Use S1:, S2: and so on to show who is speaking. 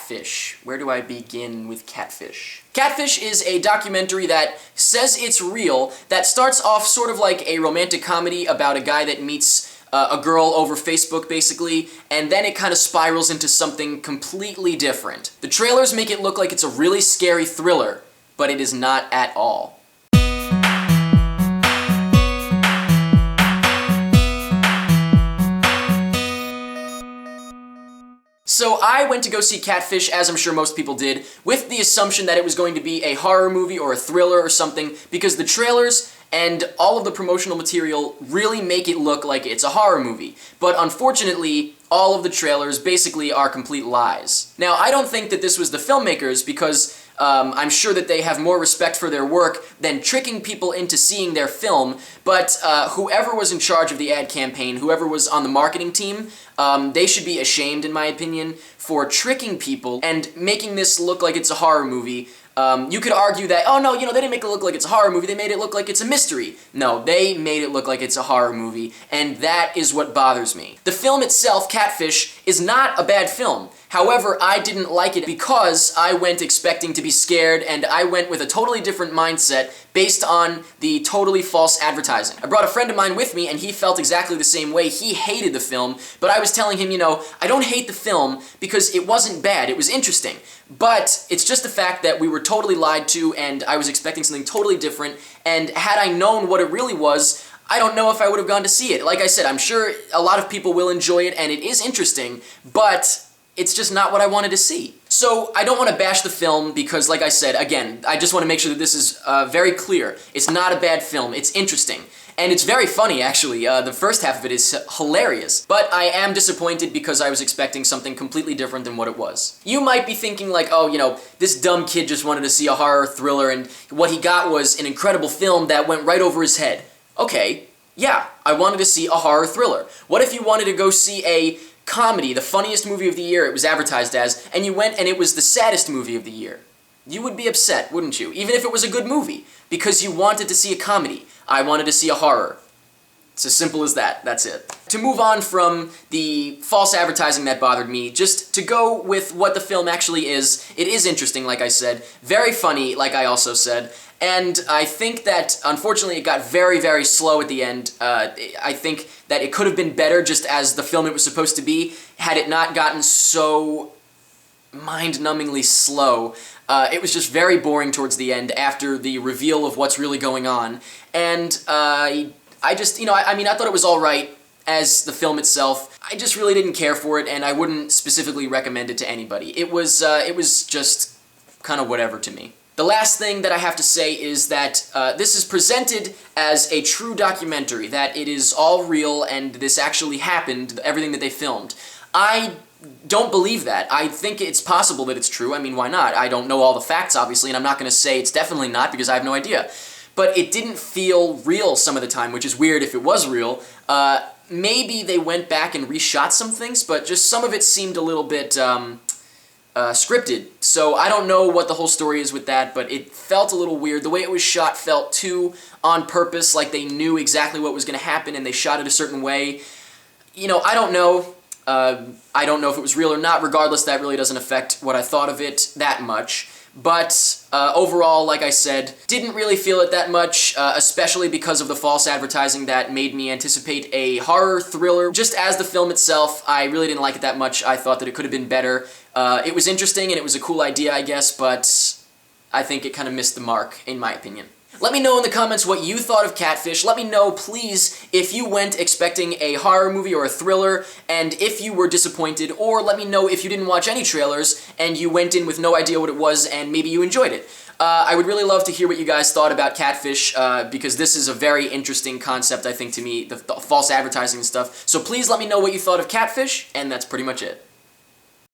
S1: Catfish. Where do I begin with Catfish? Catfish is a documentary that says it's real, that starts off sort of like a romantic comedy about a guy that meets a girl over Facebook, basically, and then it kind of spirals into something completely different. The trailers make it look like it's a really scary thriller, but it is not at all. So I went to go see Catfish, as I'm sure most people did, with the assumption that it was going to be a horror movie or a thriller or something, because the trailers and all of the promotional material really make it look like it's a horror movie. But unfortunately, all of the trailers basically are complete lies. Now, I don't think that this was the filmmakers, because I'm sure that they have more respect for their work than tricking people into seeing their film, but whoever was in charge of the ad campaign, whoever was on the marketing team, they should be ashamed, in my opinion, for tricking people and making this look like it's a horror movie. You could argue that, oh no, they didn't make it look like it's a horror movie, they made it look like it's a mystery. No, they made it look like it's a horror movie, and that is what bothers me. The film itself, Catfish, is not a bad film. However, I didn't like it because I went expecting to be scared, and I went with a totally different mindset based on the totally false advertising. I brought a friend of mine with me, and he felt exactly the same way. He hated the film, but I was telling him, I don't hate the film because it wasn't bad, it was interesting. But it's just the fact that we were totally lied to, and I was expecting something totally different, and had I known what it really was, I don't know if I would have gone to see it. Like I said, I'm sure a lot of people will enjoy it, and it is interesting, but it's just not what I wanted to see. So I don't want to bash the film because, like I said, again, I just want to make sure that this is very clear. It's not a bad film, it's interesting. And it's very funny, actually. The first half of it is hilarious. But I am disappointed because I was expecting something completely different than what it was. You might be thinking like, oh, this dumb kid just wanted to see a horror thriller and what he got was an incredible film that went right over his head. Okay, yeah, I wanted to see a horror thriller. What if you wanted to go see a comedy, the funniest movie of the year it was advertised as, and you went and it was the saddest movie of the year? You would be upset, wouldn't you? Even if it was a good movie, because you wanted to see a comedy. I wanted to see a horror. It's as simple as that. That's it. To move on from the false advertising that bothered me, just to go with what the film actually is, it is interesting, like I said, very funny, like I also said, and I think that, unfortunately, it got very, very slow at the end. I think that it could have been better just as the film it was supposed to be, had it not gotten so mind-numbingly slow. It was just very boring towards the end after the reveal of what's really going on. And I just, I thought it was alright as the film itself. I just really didn't care for it, and I wouldn't specifically recommend it to anybody. It was just kind of whatever to me. The last thing that I have to say is that this is presented as a true documentary, that it is all real and this actually happened, everything that they filmed. I don't believe that. I think it's possible that it's true. I mean, why not? I don't know all the facts, obviously, and I'm not going to say it's definitely not because I have no idea. But it didn't feel real some of the time, which is weird if it was real. Maybe they went back and reshot some things, but just some of it seemed a little bit scripted. So I don't know what the whole story is with that, but it felt a little weird. The way it was shot felt too on purpose, like they knew exactly what was going to happen and they shot it a certain way. I don't know. I don't know if it was real or not. Regardless, that really doesn't affect what I thought of it that much. But overall, like I said, didn't really feel it that much, especially because of the false advertising that made me anticipate a horror thriller. Just as the film itself, I really didn't like it that much. I thought that it could have been better. It was interesting and it was a cool idea, I guess, but I think it kind of missed the mark, in my opinion. Let me know in the comments what you thought of Catfish. Let me know, please, if you went expecting a horror movie or a thriller, and if you were disappointed, or let me know if you didn't watch any trailers, and you went in with no idea what it was, and maybe you enjoyed it. I would really love to hear what you guys thought about Catfish, because this is a very interesting concept, I think, to me, the false advertising and stuff. So please let me know what you thought of Catfish, and that's pretty much it.